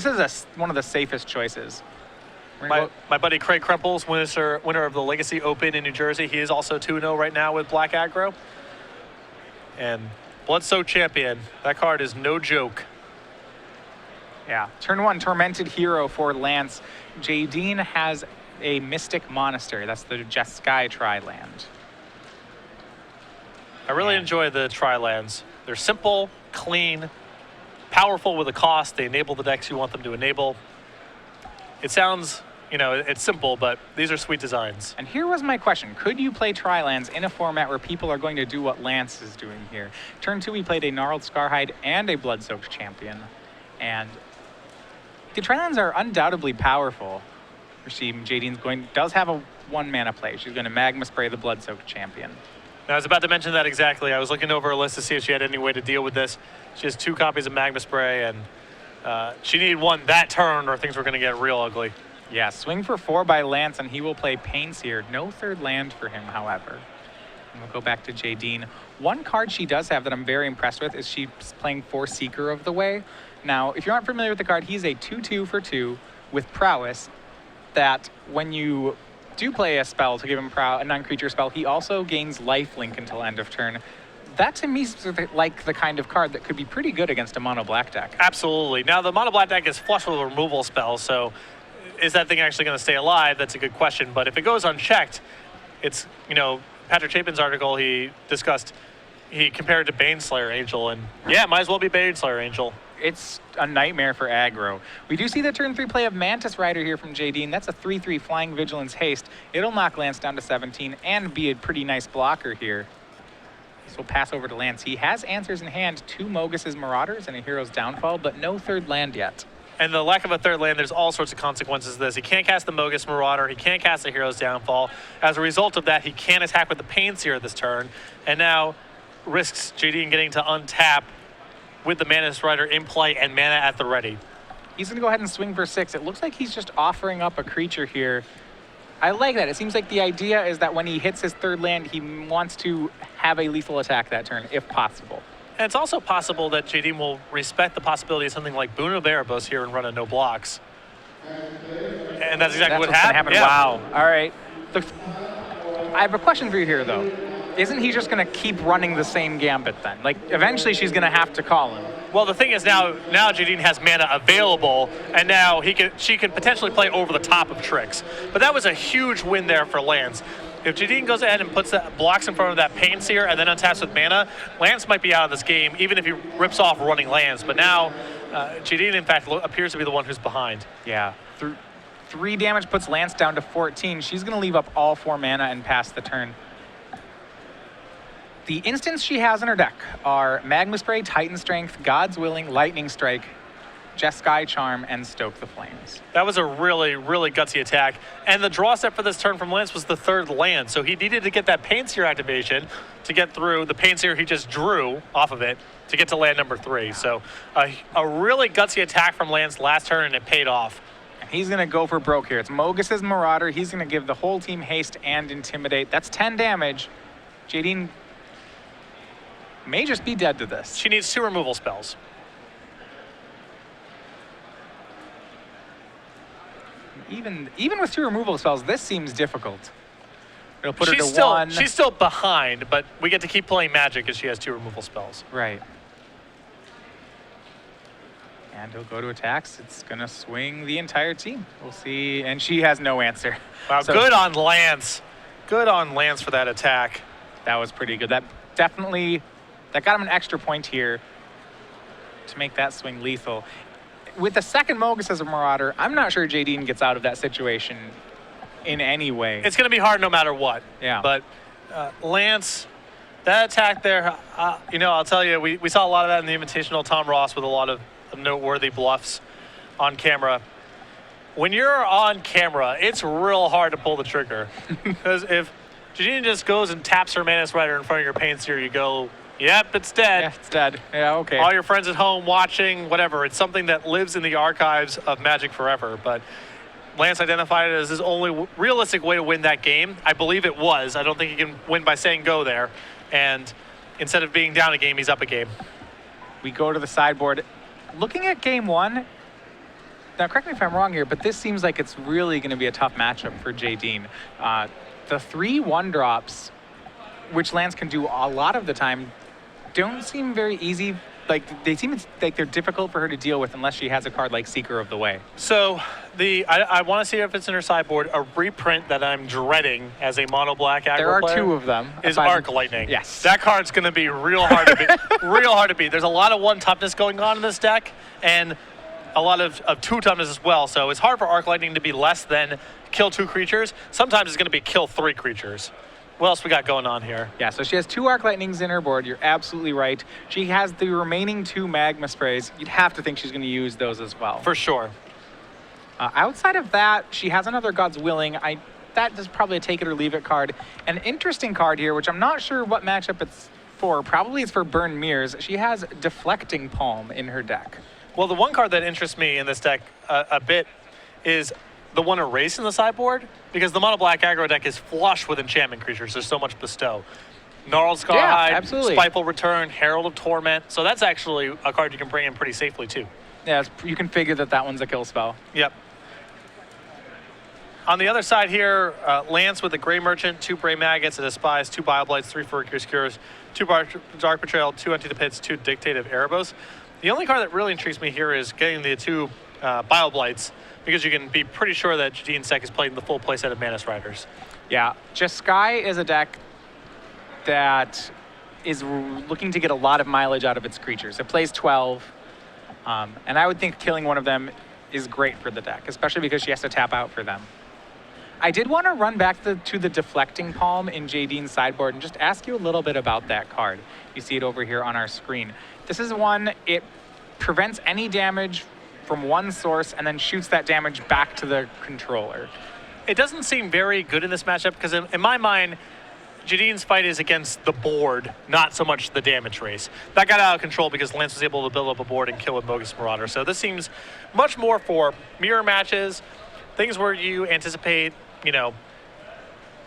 This is one of the safest choices. My buddy Craig Crumples, winner of the Legacy Open in New Jersey. He is also 2-0 right now with Black Aggro. And Blood-Soaked Champion, that card is no joke. Yeah, turn 1, Tormented Hero for Lance. Jadine has a Mystic Monastery. That's the Jeskai Tri-land. I really enjoy the Tri-lands. They're simple, clean, powerful with a cost. They enable the decks you want them to enable. It sounds, it's simple, but these are sweet designs. And here was my question. Could you play Tri-lands in a format where people are going to do what Lance is doing here? Turn 2, we played a Gnarled Scarhide and a Blood-Soaked Champion. And the Tri-lands are undoubtedly powerful. Jadine's does have a 1-mana play. She's going to Magma Spray the Blood-Soaked Champion. Now, I was about to mention that exactly. I was looking over her list to see if she had any way to deal with this. She has 2 copies of Magma Spray, and she needed 1 that turn or things were going to get real ugly. Yeah, swing for 4 by Lance, and he will play Painseer. No 3rd land for him, however. And we'll go back to Jadine. One card she does have that I'm very impressed with is she's playing Seeker of the Way. Now, if you aren't familiar with the card, he's a 2/2 for 2 with Prowess that when you do play a spell to give him a non-creature spell, he also gains lifelink until end of turn. That to me is like the kind of card that could be pretty good against a mono black deck. Absolutely. Now the mono black deck is flush with removal spells, so is that thing actually going to stay alive? That's a good question. But if it goes unchecked, it's, Patrick Chapin's article he discussed, he compared it to Baneslayer Angel, and yeah, it might as well be Baneslayer Angel. It's a nightmare for aggro. We do see the turn 3 play of Mantis Rider here from Jadine. That's a 3/3 Flying Vigilance Haste. It'll knock Lance down to 17 and be a pretty nice blocker here. So we'll pass over to Lance. He has answers in hand, 2 Mogus's Marauders and a Hero's Downfall, but no 3rd land yet. And the lack of a 3rd land, there's all sorts of consequences to this. He can't cast the Mogus Marauder. He can't cast the Hero's Downfall. As a result of that, he can't attack with the Painseer this turn. And now risks Jadine getting to untap with the Mantis Rider in play and mana at the ready. He's going to go ahead and swing for 6. It looks like he's just offering up a creature here. I like that. It seems like the idea is that when he hits his 3rd land, he wants to have a lethal attack that turn, if possible. And it's also possible that Jadine will respect the possibility of something like Boon of Erebos here and run a no blocks. And that's exactly what happened. Yeah. Wow. All right. I have a question for you here, though. Isn't he just going to keep running the same gambit then? Like, eventually she's going to have to call him. Well, the thing is now Jadine has mana available, and now she can potentially play over the top of tricks. But that was a huge win there for Lance. If Jadine goes ahead and puts blocks in front of that Painseer and then untaps with mana, Lance might be out of this game, even if he rips off running lands. But now, Jadine, in fact, appears to be the one who's behind. Yeah. 3 damage puts Lance down to 14. She's going to leave up all 4 mana and pass the turn. The instants she has in her deck are Magma Spray, Titan Strength, God's Willing, Lightning Strike, Jeskai Charm, and Stoke the Flames. That was a really, really gutsy attack. And the draw step for this turn from Lance was the 3rd land. So he needed to get that Painseer activation to get through the Painseer he just drew off of it to get to land number 3. So a really gutsy attack from Lance last turn, and it paid off. He's going to go for broke here. It's Mogus's Marauder. He's going to give the whole team haste and intimidate. That's 10 damage. Jadine may just be dead to this. She needs 2 removal spells. Even with 2 removal spells, this seems difficult. It'll put her to 1. She's still behind, but we get to keep playing Magic as she has 2 removal spells. Right. And he'll go to attacks. It's going to swing the entire team. We'll see. And she has no answer. Wow, so, good on Lance. Good on Lance for that attack. That was pretty good. That got him an extra point here to make that swing lethal. With the second Mogus as a Marauder, I'm not sure Jadine gets out of that situation in any way. It's going to be hard no matter what. Yeah. But Lance, that attack there, I'll tell you, we saw a lot of that in the Invitational Tom Ross with a lot of noteworthy bluffs on camera. When you're on camera, it's real hard to pull the trigger. Because if Jadine just goes and taps her Mantis Rider in front of your Painseer, you go, yep, it's dead. Yeah, it's dead. Yeah, okay. All your friends at home watching, whatever. It's something that lives in the archives of Magic forever. But Lance identified it as his only realistic way to win that game. I believe it was. I don't think he can win by saying go there. And instead of being down a game, he's up a game. We go to the sideboard. Looking at game 1, Now, correct me if I'm wrong here, but this seems like it's really going to be a tough matchup for Jadine. The 3 1-drops, which Lance can do a lot of the time, don't seem very easy. Like, they seem like they're difficult for her to deal with unless she has a card like Seeker of the Way. So I want to see if it's in her sideboard. A reprint that I'm dreading as a mono black aggro There are player 2 of them. is Arc Lightning. Yes. That card's going to be real hard to beat. Real hard to beat. There's a lot of 1 toughness going on in this deck, and a lot of 2 toughness as well. So it's hard for Arc Lightning to be less than kill 2 creatures. Sometimes it's going to be kill 3 creatures. What else we got going on here? Yeah, so she has 2 Arc Lightnings in her board. You're absolutely right. She has the remaining 2 Magma Sprays. You'd have to think she's going to use those as well. For sure. Outside of that, she has another God's Willing. That is probably a take it or leave it card. An interesting card here, which I'm not sure what matchup it's for. Probably it's for Burn Mirrors. She has Deflecting Palm in her deck. Well, the one card that interests me in this deck a bit is the one Erase in the sideboard, because the mono black aggro deck is flush with enchantment creatures. There's so much bestow. Gnarled Scarhide, absolutely. Spiteful Return, Herald of Torment. So that's actually a card you can bring in pretty safely too. Yeah, you can figure that one's a kill spell. Yep. On the other side here, Lance with the Gray Merchant, 2 Bray Maggots, a Despise, 2 Bioblights, 3 Furrier Cures, 2 Dark Betrayal, 2 Empty the Pits, 2 Dictative Erebos. The only card that really intrigues me here is getting the 2 Bioblights, because you can be pretty sure that Jadine's deck is playing the full playset of Manus Riders. Yeah, Jeskai is a deck that is looking to get a lot of mileage out of its creatures. It plays 12, and I would think killing one of them is great for the deck, especially because she has to tap out for them. I did want to run back to the Deflecting Palm in Jadine's sideboard and just ask you a little bit about that card. You see it over here on our screen. This is one, it prevents any damage from one source and then shoots that damage back to the controller. It doesn't seem very good in this matchup because in my mind, Jadine's fight is against the board, not so much the damage race. That got out of control because Lance was able to build up a board and kill a Bogus Marauder. So this seems much more for mirror matches, things where you anticipate,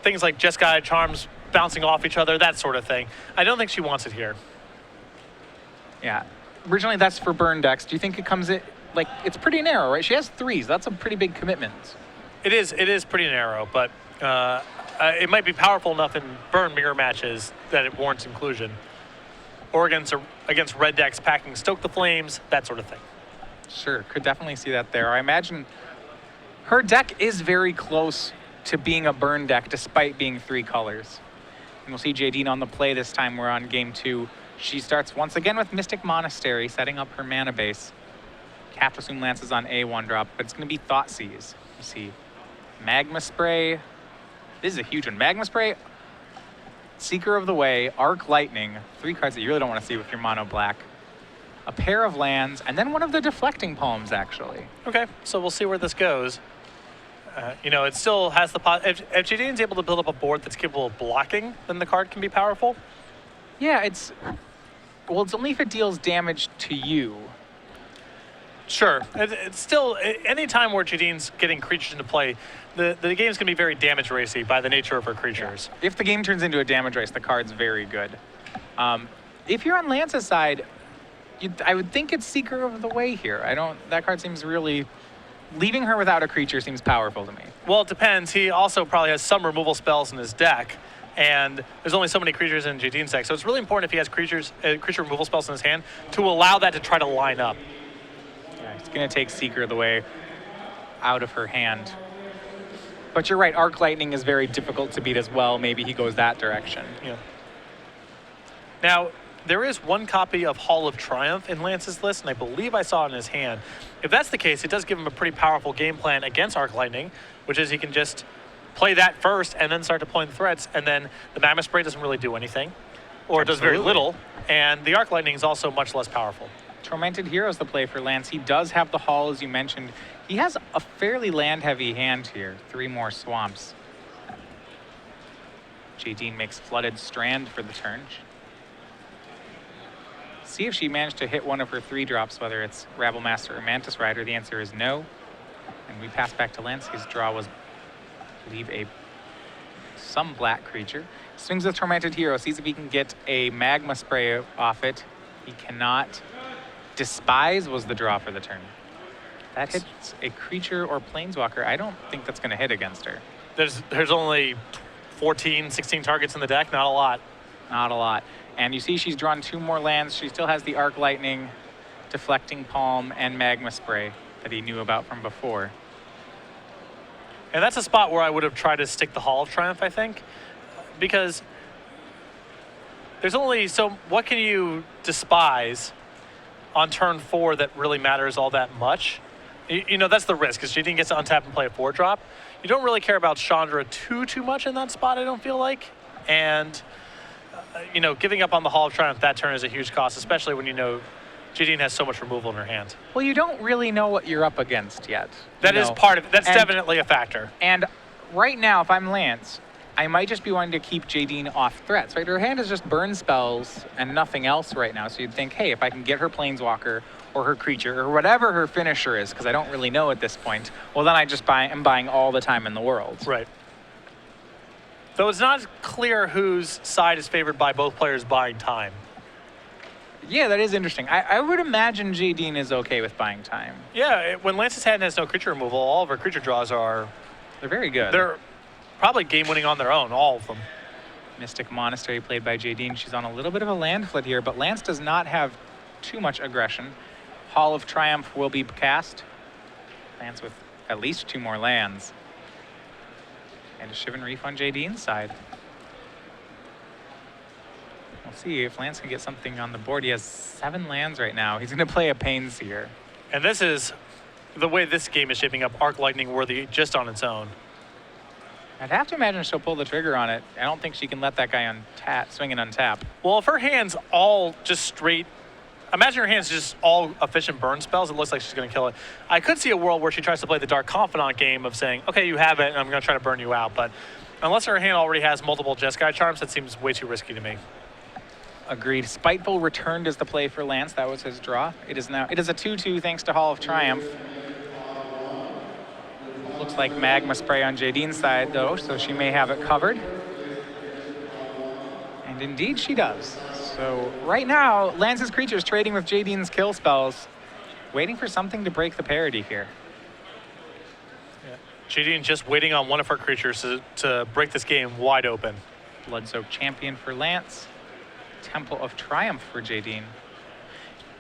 things like Jeskai Charms bouncing off each other, that sort of thing. I don't think she wants it here. Yeah. Originally, that's for burn decks. Do you think it comes in, like, it's pretty narrow, right? She has 3s. That's a pretty big commitment. It is pretty narrow, but it might be powerful enough in burn mirror matches that it warrants inclusion. Or against red decks packing Stoke the Flames, that sort of thing. Sure, could definitely see that there. I imagine her deck is very close to being a burn deck despite being 3 colors. And we'll see Jadine on the play this time. We're on game 2. She starts once again with Mystic Monastery, setting up her mana base. Have to assume Lance is on a 1-drop, but it's going to be Thoughtseize. You see Magma Spray. This is a huge one. Magma Spray, Seeker of the Way, Arc Lightning. 3 cards that you really don't want to see with your mono black. A pair of lands, and then one of the Deflecting Palms, actually. Okay, so we'll see where this goes. It still has the if Jadine's able to build up a board that's capable of blocking, then the card can be powerful. Yeah, it's only if it deals damage to you. Sure. It's still, any time where Jadine's getting creatures into play, the game's going to be very damage racy by the nature of her creatures. Yeah. If the game turns into a damage race, the card's very good. If you're on Lance's side, I would think it's Seeker of the Way here. That card seems really, leaving her without a creature seems powerful to me. Well, it depends. He also probably has some removal spells in his deck, and there's only so many creatures in Jadine's deck, so it's really important if he has creature removal spells in his hand to allow that to try to line up. Yeah, he's going to take Seeker of the Way out of her hand. But you're right, Arc Lightning is very difficult to beat as well. Maybe he goes that direction. Yeah. Now, there is 1 copy of Hall of Triumph in Lance's list, and I believe I saw it in his hand. If that's the case, it does give him a pretty powerful game plan against Arc Lightning, which is he can just play that first and then start deploying the threats, and then the Magma Spray doesn't really do anything, or it does very little, and the Arc Lightning is also much less powerful. Tormented Hero's the play for Lance. He does have the Hall, as you mentioned. He has a fairly land-heavy hand here. 3 more swamps. Jadine makes Flooded Strand for the turn. See if she managed to hit one of her 3-drops, whether it's Rabble Master or Mantis Rider. The answer is no. And we pass back to Lance. His draw was, I believe, some black creature. Swings with Tormented Hero, sees if he can get a Magma Spray off it. He cannot. Despise was the draw for the turn. That hits a creature or planeswalker. I don't think that's going to hit against her. There's only 14, 16 targets in the deck, not a lot. Not a lot. And you see she's drawn 2 more lands. She still has the Arc Lightning, Deflecting Palm, and Magma Spray that he knew about from before. And that's a spot where I would have tried to stick the Hall of Triumph, I think, because there's only so what can you despise on turn 4 that really matters all that much? You know, that's the risk, because Jadine gets to untap and play a 4-drop. You don't really care about Chandra too much in that spot, I don't feel like. And, you know, giving up on the Hall of Triumph that turn is a huge cost, especially when you know Jadine has so much removal in her hand. Well, you don't really know what you're up against yet. That is part of it. That's definitely a factor. And right now, if I'm Lance, I might just be wanting to keep Jadine off threats, right? Her hand is just burn spells and nothing else right now. So you'd think, hey, if I can get her planeswalker or her creature or whatever her finisher is, because I don't really know at this point, well, then I'm buying all the time in the world. Right. Though it's not clear whose side is favored by both players buying time. Yeah, that is interesting. I would imagine Jadine is okay with buying time. Yeah, when Lance's hand has no creature removal, all of her creature draws are... They're very good. They're probably game-winning on their own, all of them. Mystic Monastery played by Jadine. She's on a little bit of a land flit here, but Lance does not have too much aggression. Hall of Triumph will be cast. Lance with at least 2 more lands. And a Shivan Reef on Jadine's side. We'll see if Lance can get something on the board. He has 7 lands right now. He's going to play a Painseer. And this is the way this game is shaping up, Arc Lightning worthy just on its own. I'd have to imagine she'll pull the trigger on it. I don't think she can let that guy swing and untap. Well, if her hand's all just straight, imagine her hand's just all efficient burn spells, it looks like she's going to kill it. I could see a world where she tries to play the Dark Confidant game of saying, okay, you have it, and I'm going to try to burn you out. But unless her hand already has multiple Jeskai charms, that seems way too risky to me. Agreed. Spiteful returned as the play for Lance. That was his draw. It is a 2/2 thanks to Hall of Triumph. Looks like Magma Spray on Jadine's side, though, so she may have it covered. And indeed she does. So right now, Lance's creature is trading with Jadine's kill spells, waiting for something to break the parity here. Yeah. Jadine just waiting on one of her creatures to break this game wide open. Blood-Soaked Champion for Lance. Temple of Triumph for Jadine.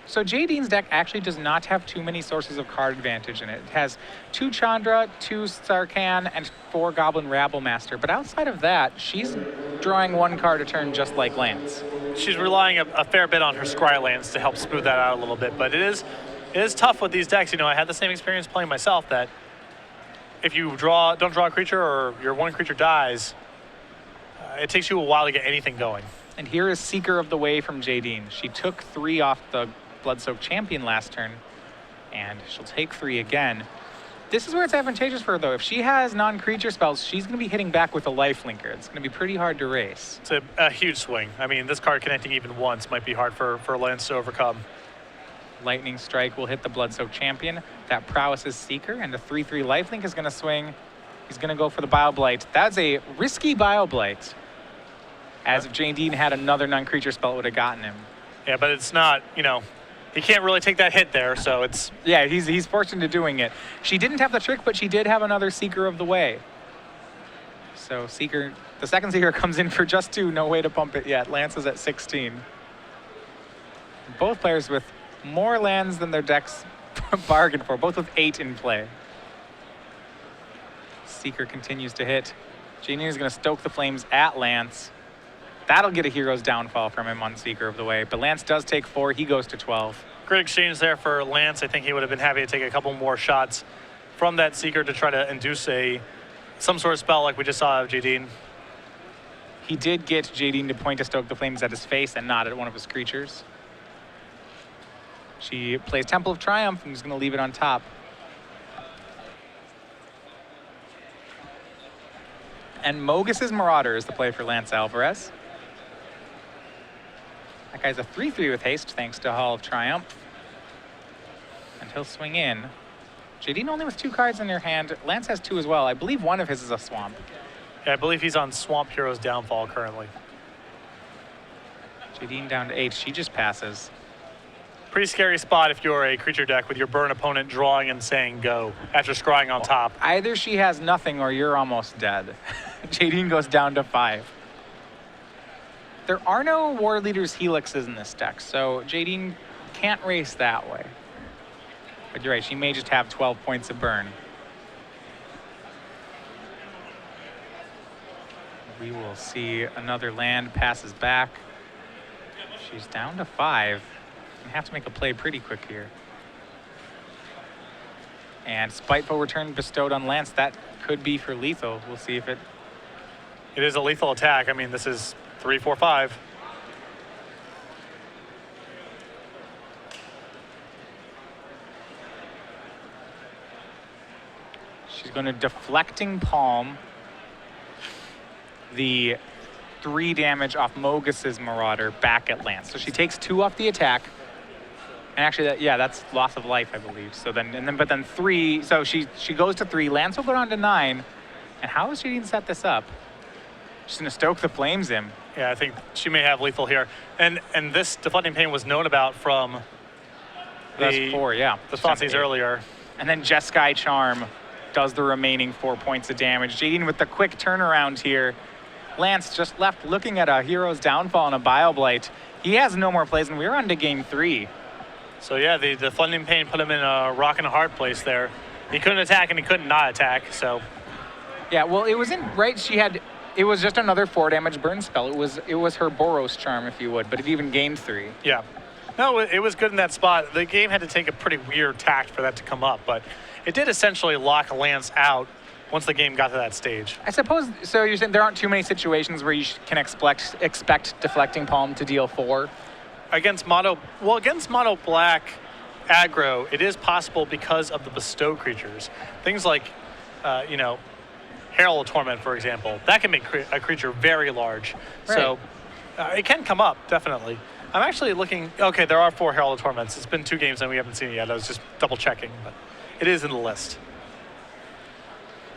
So Jadine's deck actually does not have too many sources of card advantage in it. It has 2 Chandra, 2 Sarkhan, and 4 Goblin Rabblemaster. But outside of that, she's drawing 1 card a turn just like Lance. She's relying a fair bit on her Scry lands to help smooth that out a little bit. But it is tough with these decks. You know, I had the same experience playing myself that if you don't draw a creature or your 1 creature dies, it takes you a while to get anything going. And here is Seeker of the Way from Jadine. She took 3 off the Blood-Soaked Champion last turn, and she'll take 3 again. This is where it's advantageous for her, though. If she has non-creature spells, she's going to be hitting back with a Lifelinker. It's going to be pretty hard to race. It's a huge swing. I mean, this card connecting even once might be hard for Lance to overcome. Lightning Strike will hit the Blood-Soaked Champion. That Prowess is Seeker, and the 3/3 Lifelink is going to swing. He's going to go for the Bioblight. That's a risky Bioblight. As if Jadine had another non-creature spell, it would have gotten him. Yeah, but it's not, you know, he can't really take that hit there, so it's... Yeah, he's forced into doing it. She didn't have the trick, but she did have another Seeker of the Way. So Seeker, the second Seeker comes in for just 2, no way to pump it yet. Lance is at 16. Both players with more lands than their decks bargained for, both with 8 in play. Seeker continues to hit. Jadine is going to stoke the flames at Lance. That'll get a Hero's Downfall from him on Seeker of the Way, but Lance does take 4. He goes to 12. Great exchange there for Lance. I think he would have been happy to take a couple more shots from that Seeker to try to induce some sort of spell like we just saw of Jadine. He did get Jadine to point to stoke the flames at his face and not at one of his creatures. She plays Temple of Triumph and is going to leave it on top. And Mogus's Marauder is the play for Lance Alvarez. That guy's a 3/3 with haste thanks to Hall of Triumph. And he'll swing in. Jadine only with 2 cards in her hand. Lance has 2 as well. I believe one of his is a Swamp. Yeah, I believe he's on Swamp Hero's Downfall currently. Jadine down to 8. She just passes. Pretty scary spot if you're a creature deck with your burn opponent drawing and saying go after scrying on top. Either she has nothing or you're almost dead. Jadine goes down to 5. There are no War Leader's Helixes in this deck, so Jadine can't race that way. But you're right, she may just have 12 points of burn. We will see another land passes back. She's down to 5. We have to make a play pretty quick here. And Spiteful Return bestowed on Lance. That could be for lethal. We'll see if it... It is a lethal attack. I mean, this is 3, 4, 5. She's going to Deflecting Palm the 3 damage off Mogus's Marauder back at Lance. So she takes 2 off the attack. And actually, that's loss of life, I believe. So but then 3. So she goes to 3. Lance will go down to 9. And how is Jadine set this up? She's going to Stoke the Flames him. Yeah, I think she may have lethal here. And this Deflecting Pain was known about from the 4, yeah. The Thoughtseize earlier. And then Jeskai Charm does the remaining 4 points of damage. Jadine with the quick turnaround here. Lance just left looking at a Hero's Downfall and a Bioblight. He has no more plays, and we're on to game 3. So yeah, the Deflecting Pain put him in a rock and a hard place there. He couldn't attack and he couldn't not attack, so. Yeah, well, it was it was just another 4 damage burn spell. It was her Boros Charm, if you would, but it even gained 3. Yeah. No, it was good in that spot. The game had to take a pretty weird tact for that to come up, but it did essentially lock Lance out once the game got to that stage. I suppose, so you're saying there aren't too many situations where you can expect Deflecting Palm to deal 4? Against mono black aggro, it is possible because of the bestow creatures. Things like, Herald of Torment, for example, that can make a creature very large. Right. So it can come up, definitely. I'm actually looking, okay, there are 4 Herald of Torments. It's been 2 games and we haven't seen it yet. I was just double checking, but it is in the list.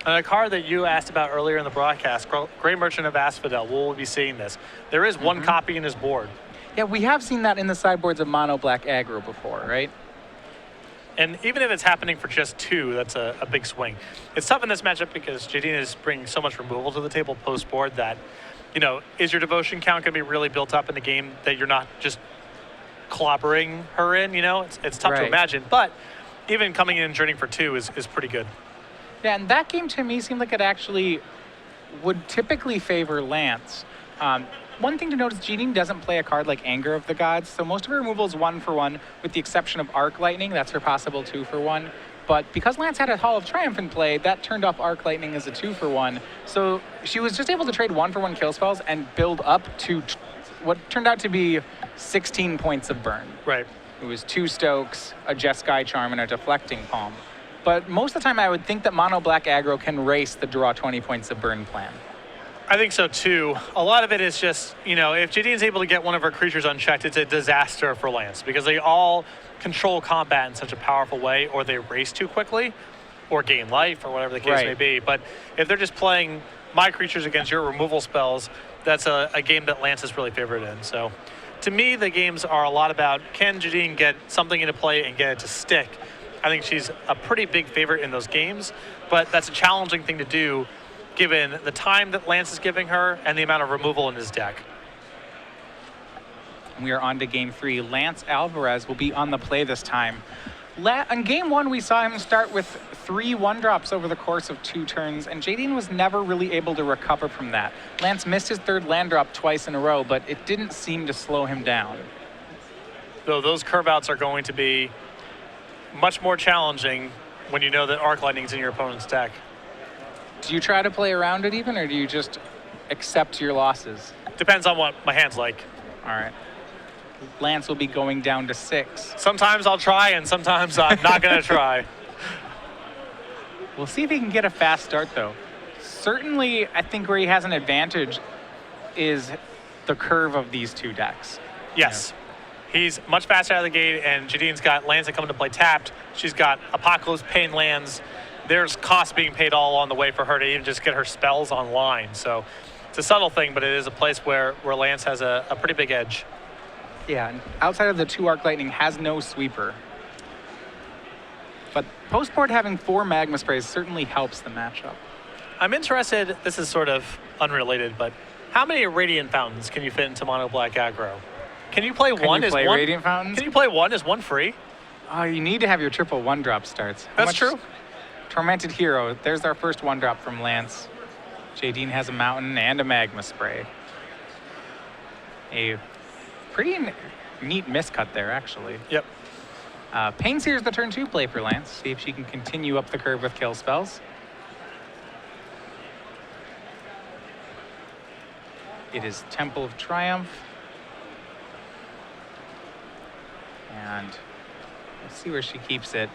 And a card that you asked about earlier in the broadcast, Grey Merchant of Asphodel, we'll be seeing this. There is 1 copy in his board. Yeah, we have seen that in the sideboards of mono black aggro before, right? And even if it's happening for just 2, that's a big swing. It's tough in this matchup because Jadine is bringing so much removal to the table post-board that, is your devotion count going to be really built up in the game that you're not just clobbering her in, It's tough to imagine. But even coming in and journeying for 2 is pretty good. Yeah, and that game to me seemed like it actually would typically favor Lance. One thing to note is Jadine doesn't play a card like Anger of the Gods, so most of her removal is 1 for 1, with the exception of Arc Lightning. That's her possible 2 for 1. But because Lance had a Hall of Triumph in play, that turned off Arc Lightning as a 2 for 1. So she was just able to trade 1 for 1 kill spells and build up to what turned out to be 16 points of burn. Right. It was 2 Stokes, a Jeskai Charm, and a Deflecting Palm. But most of the time I would think that mono black aggro can race the draw 20 points of burn plan. I think so too. A lot of it is just, if Jadine's able to get one of her creatures unchecked, it's a disaster for Lance because they all control combat in such a powerful way, or they race too quickly, or gain life, or whatever the case may be. But if they're just playing my creatures against your removal spells, that's a game that Lance is really favored in. So to me, the games are a lot about, can Jadine get something into play and get it to stick? I think she's a pretty big favorite in those games, but that's a challenging thing to do given the time that Lance is giving her and the amount of removal in his deck. We are on to game 3. Lance Alvarez will be on the play this time. In game 1, we saw him start with 3 1-drops over the course of 2 turns, and Jadine was never really able to recover from that. Lance missed his 3rd land drop twice in a row, but it didn't seem to slow him down. Though those curve outs are going to be much more challenging when you know that Arc Lightning's in your opponent's deck. Do you try to play around it even, or do you just accept your losses? Depends on what my hand's like. All right. Lance will be going down to 6. Sometimes I'll try, and sometimes I'm not going to try. We'll see if he can get a fast start, though. Certainly, I think where he has an advantage is the curve of these 2 decks. Yes. He's much faster out of the gate, and Jadine's got lands that come into play tapped. She's got Apocalypse Pain lands. There's costs being paid all along the way for her to even just get her spells online. So it's a subtle thing, but it is a place where Lance has a pretty big edge. Yeah, and outside of the 2 Arc Lightning, has no sweeper. But postboard having 4 Magma Sprays certainly helps the matchup. I'm interested, this is sort of unrelated, but how many Radiant Fountains can you fit into mono black aggro? Can you play one? Can you play Radiant Fountains? Can you play one? Is one free? Oh, you need to have your triple 1-drop starts. That's true. Tormented Hero. There's our first 1-drop from Lance. Jadine has a Mountain and a Magma Spray. A pretty neat miscut there, actually. Yep. Painseer's the turn 2 play for Lance. See if she can continue up the curve with kill spells. It is Temple of Triumph. And let's see where she keeps it.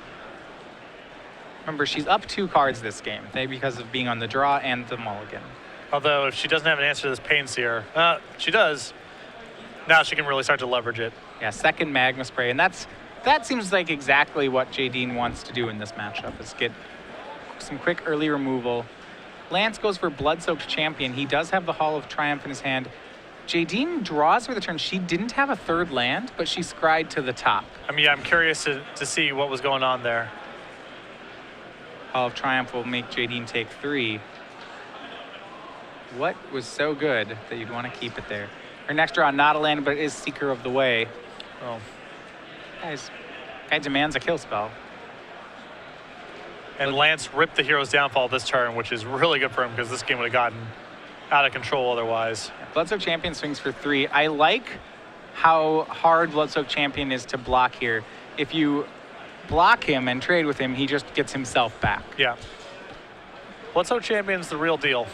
Remember, she's up 2 cards this game, because of being on the draw and the mulligan. Although, if she doesn't have an answer to this Painseer, she does. Now she can really start to leverage it. Yeah, second Magma Spray, and that seems like exactly what Jadine wants to do in this matchup, is get some quick early removal. Lance goes for Blood-Soaked Champion. He does have the Hall of Triumph in his hand. Jadine draws for the turn. She didn't have a 3rd land, but she scryed to the top. I mean, I'm curious to see what was going on there. Hall of Triumph will make Jadine take 3. What was so good that you'd want to keep it there? Her next draw, not a land, but it is Seeker of the Way. Oh. Guy demands a kill spell. And Lance ripped the Hero's Downfall this turn, which is really good for him because this game would have gotten out of control otherwise. Bloodsoaked Champion swings for 3. I like how hard Bloodsoaked Champion is to block here. If you block him and trade with him, he just gets himself back. Yeah. Bloodsoaked Champion's the real deal.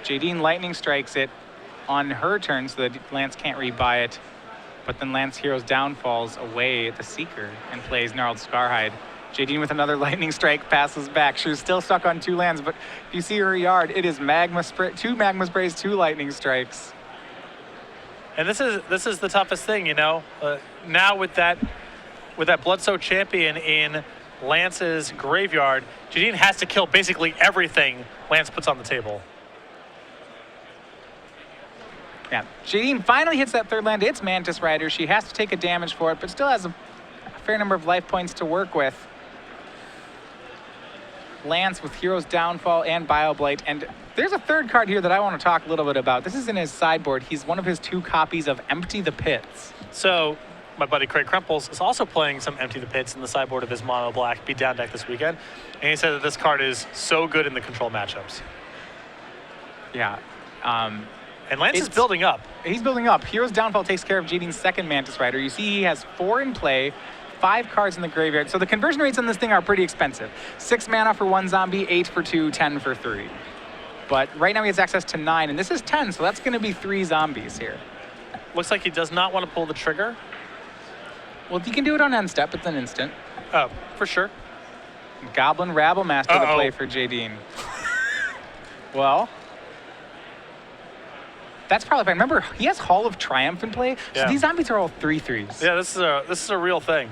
Jadine Lightning strikes it on her turn so that Lance can't rebuy it. But then Lance Hero's Downfalls away at the Seeker and plays Gnarled Scarhide. Jadine with another Lightning Strike passes back. She was still stuck on 2 lands, but if you see her yard, it is 2 Magma Sprays, 2 Lightning Strikes. And this is the toughest thing, you know. Now with that Bloodsoaked Champion in Lance's graveyard, Jadine has to kill basically everything Lance puts on the table. Yeah, Jadine finally hits that 3rd land. It's Mantis Rider. She has to take a damage for it, but still has a fair number of life points to work with. Lance with Hero's Downfall and Bioblight. And there's a 3rd card here that I want to talk a little bit about. This is in his sideboard. He's one of his 2 copies of Empty the Pits. So my buddy Craig Krempels is also playing some Empty the Pits in the sideboard of his mono black beatdown deck this weekend. And he said that this card is so good in the control matchups. Yeah. And Lance is building up. He's building up. Hero's Downfall takes care of Jadine's 2nd Mantis Rider. You see he has 4 in play, 5 cards in the graveyard. So the conversion rates on this thing are pretty expensive. 6 mana for 1 zombie, 8 for 2, 10 for 3. But right now he has access to 9, and this is 10, so that's going to be 3 zombies here. Looks like he does not want to pull the trigger. Well, you can do it on end step. It's an instant. Oh, for sure. Goblin Rabblemaster to play for Jadine. Well, that's probably fine. Remember, he has Hall of Triumph in play, so these zombies are all 3/3s. Yeah, this is a real thing.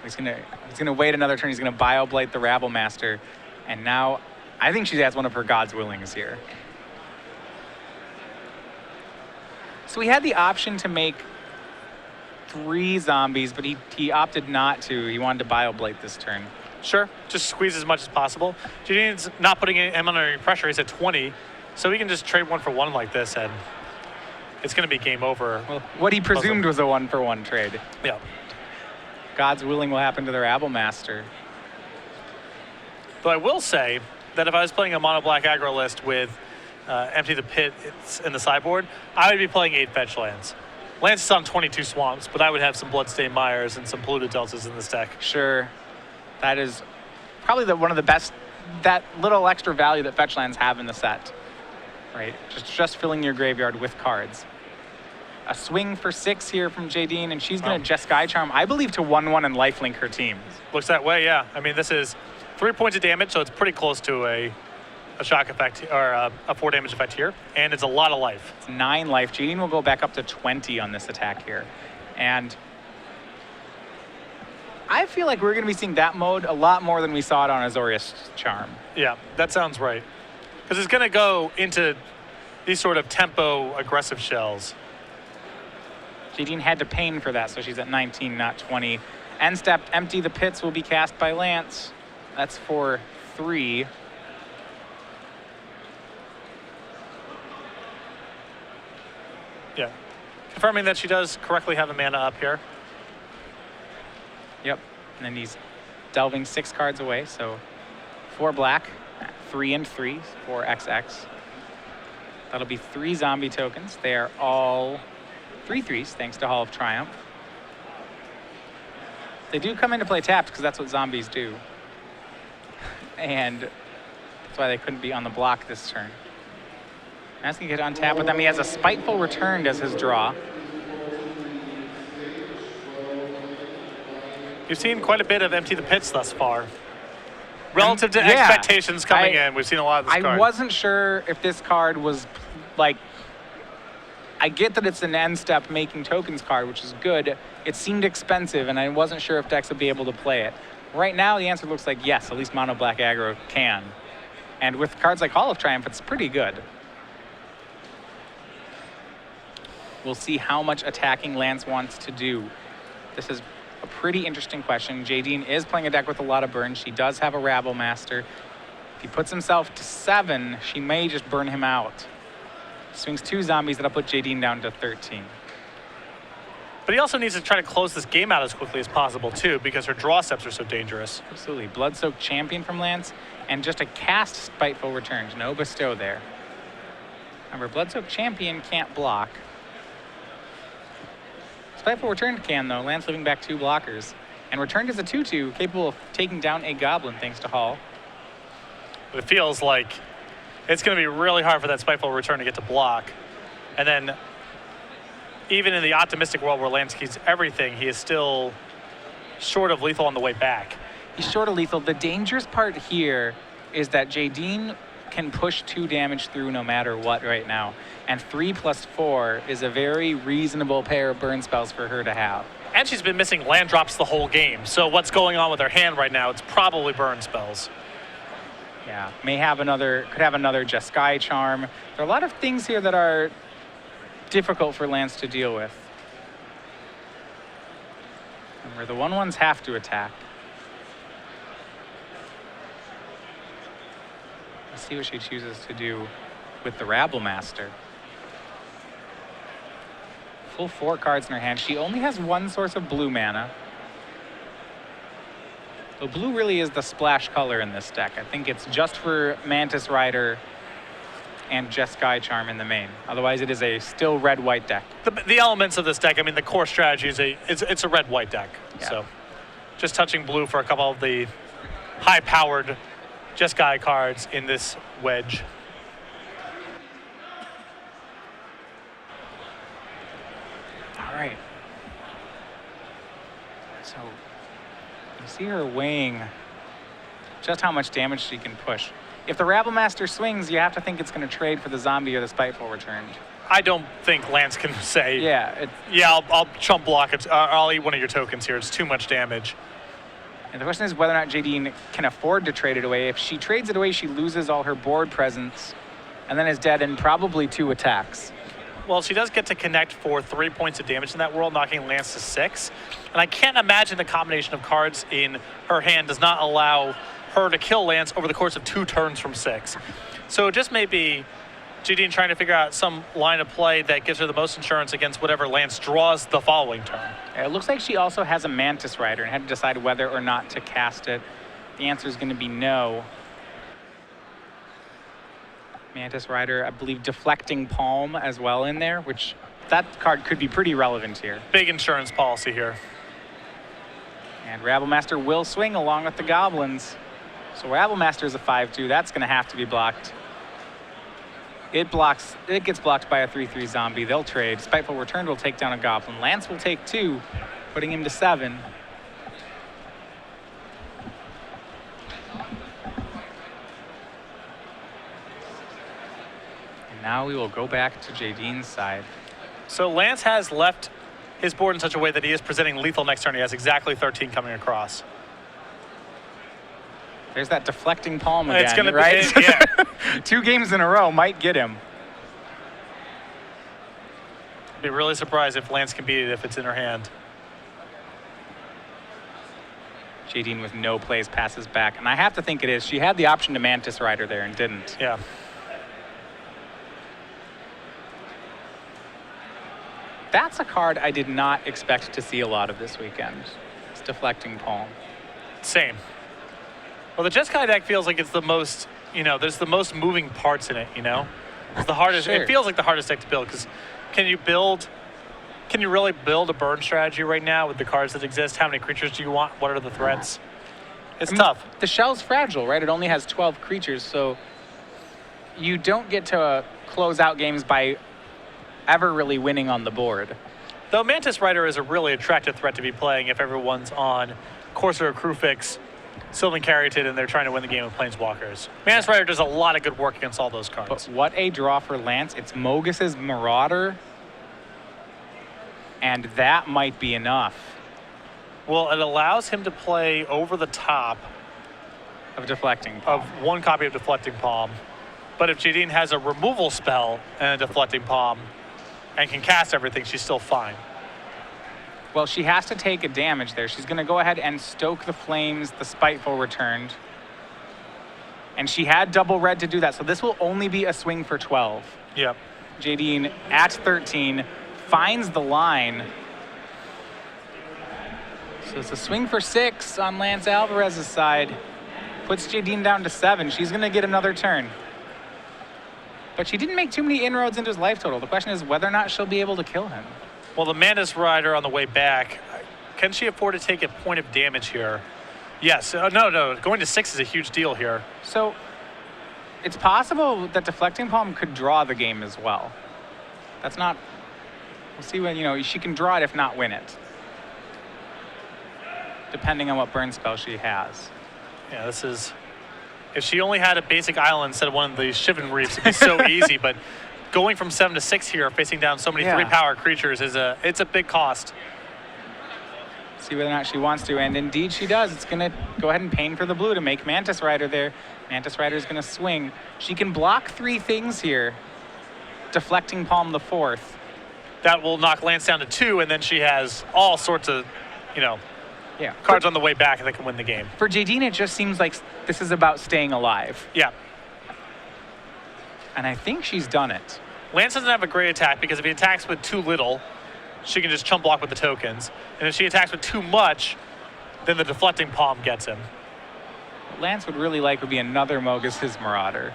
He's gonna wait another turn. He's gonna Bioblight the Rabblemaster, and now I think she has one of her God's Willings here. So he had the option to make 3 zombies, but he opted not to. He wanted to Bioblight this turn. Sure, just squeeze as much as possible. Jadine's not putting him under any pressure. He's at 20, so he can just trade 1 for 1 like this, and it's going to be game over. Well, what he presumed was a 1-for-1 trade. Yeah. God's willing will happen to the Rabblemaster. Though I will say that if I was playing a mono black aggro list with Empty the Pit in the sideboard, I would be playing 8 fetch lands. Lance is on 22 swamps, but I would have some Bloodstained Mires and some Polluted Deltas in this deck. Sure. That is probably one of the best, that little extra value that fetch lands have in the set. Right? Just filling your graveyard with cards. A swing for 6 here from Jadine, and she's going to Jeskai Charm, I believe, to 1/1 and lifelink her team. Looks that way, yeah. I mean, this is 3 points of damage, so it's pretty close to a shock effect, or a 4 damage effect here, and it's a lot of life. It's 9 life. Jadine will go back up to 20 on this attack here. And I feel like we're going to be seeing that mode a lot more than we saw it on Azorius Charm. Yeah, that sounds right. Because it's going to go into these sort of tempo aggressive shells. Jadine had to pain for that, so she's at 19, not 20. End step, Empty the Pits will be cast by Lance. That's for 3. Yeah. Confirming that she does correctly have a mana up here. Yep. And then he's delving 6 cards away, so 4 black, 3 and 3 for XX. That'll be 3 zombie tokens. They are all 3/3s, thanks to Hall of Triumph. They do come into play tapped because that's what zombies do. And that's why they couldn't be on the block this turn. That's going to get untapped with them. He has a Spiteful Return as his draw. You've seen quite a bit of Empty the Pits thus far. Relative to expectations coming in, we've seen a lot of this card. I wasn't sure if this card was, like, I get that it's an end step making tokens card, which is good. It seemed expensive, and I wasn't sure if decks would be able to play it. Right now, the answer looks like yes, at least mono black aggro can. And with cards like Hall of Triumph, it's pretty good. We'll see how much attacking Lance wants to do. This is a pretty interesting question. Jadine is playing a deck with a lot of burn. She does have a Rabble Master. If he puts himself to 7, she may just burn him out. Swings 2 zombies, that'll put Jadine down to 13. But he also needs to try to close this game out as quickly as possible, too, because her draw steps are so dangerous. Absolutely. Blood-Soaked Champion from Lance, and just a cast Spiteful Returns. No bestow there. Remember, Blood-Soaked Champion can't block. Spiteful Return can, though. Lance living back 2 blockers. And Returned is a 2/2, capable of taking down a Goblin, thanks to Hall. But it feels like it's going to be really hard for that Spiteful Return to get to block. And then, even in the optimistic world where Lance keeps everything, he is still short of lethal on the way back. He's short of lethal. The dangerous part here is that Jadine can push 2 damage through no matter what right now. And 3 + 4 is a very reasonable pair of burn spells for her to have. And she's been missing land drops the whole game. So what's going on with her hand right now? It's probably burn spells. Yeah, could have another Jeskai Charm. There are a lot of things here that are difficult for Lance to deal with. Remember, the 1/1s have to attack. Let's see what she chooses to do with the Rabble Master. Full 4 cards in her hand. She only has 1 source of blue mana. So blue really is the splash color in this deck. I think it's just for Mantis Rider and Jeskai Charm in the main. Otherwise, it is a still red-white deck. The elements of this deck, I mean, the core strategy is it's a red-white deck. Yeah. So just touching blue for a couple of the high-powered Jeskai cards in this wedge. All right. So you see her weighing just how much damage she can push. If the Rabble Master swings, you have to think it's going to trade for the zombie or the Spiteful Return. I don't think Lance can say, yeah, I'll chump block it. I'll eat one of your tokens here. It's too much damage. And the question is whether or not Jadine can afford to trade it away. If she trades it away, she loses all her board presence and then is dead in probably 2 attacks. Well, she does get to connect for 3 points of damage in that world, knocking Lance to 6. And I can't imagine the combination of cards in her hand does not allow her to kill Lance over the course of 2 turns from 6. So just maybe Jadine trying to figure out some line of play that gives her the most insurance against whatever Lance draws the following turn. It looks like she also has a Mantis Rider and had to decide whether or not to cast it. The answer is going to be no. Mantis Rider, I believe Deflecting Palm as well in there, which that card could be pretty relevant here. Big insurance policy here. And Rabble Master will swing along with the Goblins. So Rabble Master is a 5/2. That's going to have to be blocked. It gets blocked by a 3/3 zombie. They'll trade. Spiteful Return will take down a Goblin. Lance will take 2, putting him to 7. And now we will go back to Jadine's side. So Lance has left his board in such a way that he is presenting lethal next turn. He has exactly 13 coming across. There's that Deflecting Palm again, it's gonna right? Be, yeah. 2 games in a row might get him. Be really surprised if Lance can beat it if it's in her hand. Jadine with no plays passes back, and I have to think it is. She had the option to Mantis Rider there and didn't. Yeah. That's a card I did not expect to see a lot of this weekend. It's Deflecting Palm. Same. Well, the Jeskai deck feels like it's the most, there's the most moving parts in it, It's the hardest. Sure. It feels like the hardest deck to build because can you really build a burn strategy right now with the cards that exist? How many creatures do you want? What are the threats? It's tough. The shell's fragile, right? It only has 12 creatures, so you don't get to close out games by ever really winning on the board. Though Mantis Rider is a really attractive threat to be playing if everyone's on Corsair or Crewfix, Sylvan Caryatid, and they're trying to win the game with Planeswalkers. Mantis Rider does a lot of good work against all those cards. But what a draw for Lance. It's Mogus's Marauder, and that might be enough. Well, it allows him to play over the top of Deflecting Palm. of one copy of Deflecting Palm. But if Jadine has a removal spell and a Deflecting Palm and can cast everything, she's still fine. Well, she has to take a damage there. She's going to go ahead and stoke the flames, the Spiteful returned. And she had double red to do that, so this will only be a swing for 12. Yep. Jadine at 13 finds the line. So it's a swing for 6 on Lance Alvarez's side. Puts Jadine down to 7. She's going to get another turn. But she didn't make too many inroads into his life total. The question is whether or not she'll be able to kill him. Well, the Mantis Rider on the way back, can she afford to take a point of damage here? Yes. No. Going to 6 is a huge deal here. So it's possible that Deflecting Palm could draw the game as well. That's not... We'll see when, she can draw it if not win it. Depending on what burn spell she has. Yeah, this is... If she only had a basic island instead of one of the Shivan Reefs, it'd be so easy, but going from 7 to 6 here, facing down so many 3-power creatures, it's a big cost. See whether or not she wants to, and indeed she does. It's going to go ahead and pain for the blue to make Mantis Rider there. Mantis Rider is going to swing. She can block 3 things here. Deflecting Palm the 4th. That will knock Lance down to 2, and then she has all sorts of, cards on the way back that can win the game. For Jadine, it just seems like this is about staying alive. Yeah. And I think she's done it. Lance doesn't have a great attack because if he attacks with too little, she can just chump block with the tokens. And if she attacks with too much, then the Deflecting Palm gets him. What Lance would really like would be another Mogus's Marauder.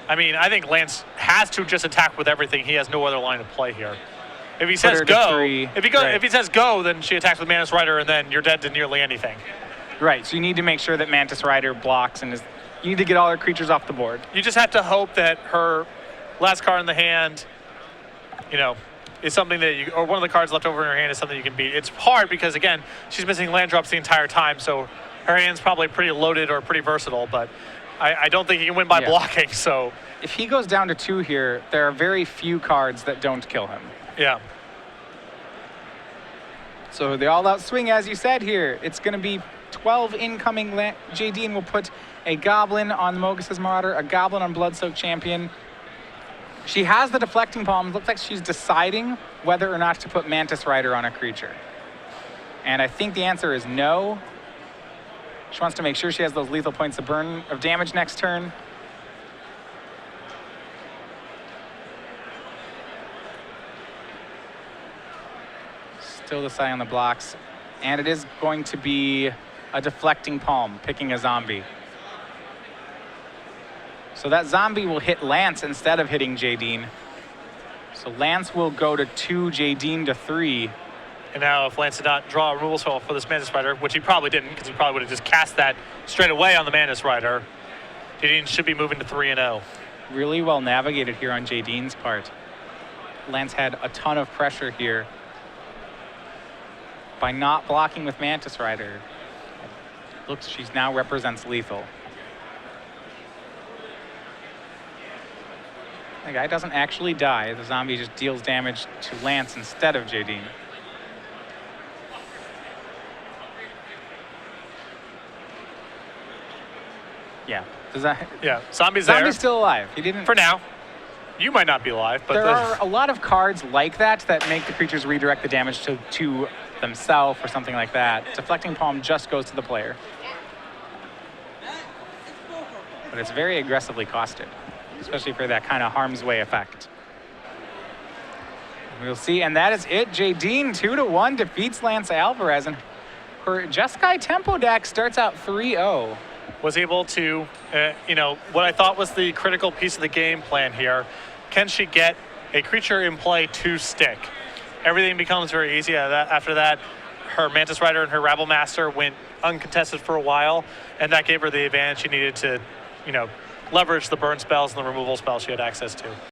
I mean, I think Lance has to just attack with everything. He has no other line of play here. If he says go, if he says go, then she attacks with Mantis Rider, and then you're dead to nearly anything. Right. So you need to make sure that Mantis Rider blocks, and you need to get all her creatures off the board. You just have to hope that her last card in the hand, is something that or one of the cards left over in her hand is something you can beat. It's hard because again, she's missing land drops the entire time, so her hand's probably pretty loaded or pretty versatile. But I don't think he can win by blocking. So if he goes down to 2 here, there are very few cards that don't kill him. Yeah. So the all-out swing, as you said here, it's going to be 12 incoming. Jadine will put a Goblin on Mogus's Marauder, a Goblin on Bloodsoaked Champion. She has the Deflecting Palm. It looks like she's deciding whether or not to put Mantis Rider on a creature. And I think the answer is no. She wants to make sure she has those lethal points of damage next turn. Still deciding on the blocks. And it is going to be a Deflecting Palm, picking a zombie. So that zombie will hit Lance instead of hitting Jadine. So Lance will go to 2, Jadine to 3. And now if Lance did not draw a removal spell for this Mantis Rider, which he probably didn't, because he probably would have just cast that straight away on the Mantis Rider, Jadine should be moving to 3-0. Really well navigated here on Jadine's part. Lance had a ton of pressure here by not blocking with Mantis Rider. Looks, she now represents lethal. The guy doesn't actually die. The zombie just deals damage to Lance instead of Jadine. Yeah. Does that? Yeah. Zombie's there. Zombie's still alive. He didn't. For now. You might not be live, but there are a lot of cards like that that make the creatures redirect the damage to themselves or something like that. Deflecting Palm just goes to the player. But it's very aggressively costed, especially for that kind of harm's way effect. We'll see, and that is it. Jadine 2-1 defeats Lance Alvarez, and her Jeskai Tempo deck starts out 3-0. Was able to, what I thought was the critical piece of the game plan here. Can she get a creature in play to stick? Everything becomes very easy. After that, her Mantis Rider and her Rabble Master went uncontested for a while, and that gave her the advantage she needed to, leverage the burn spells and the removal spells she had access to.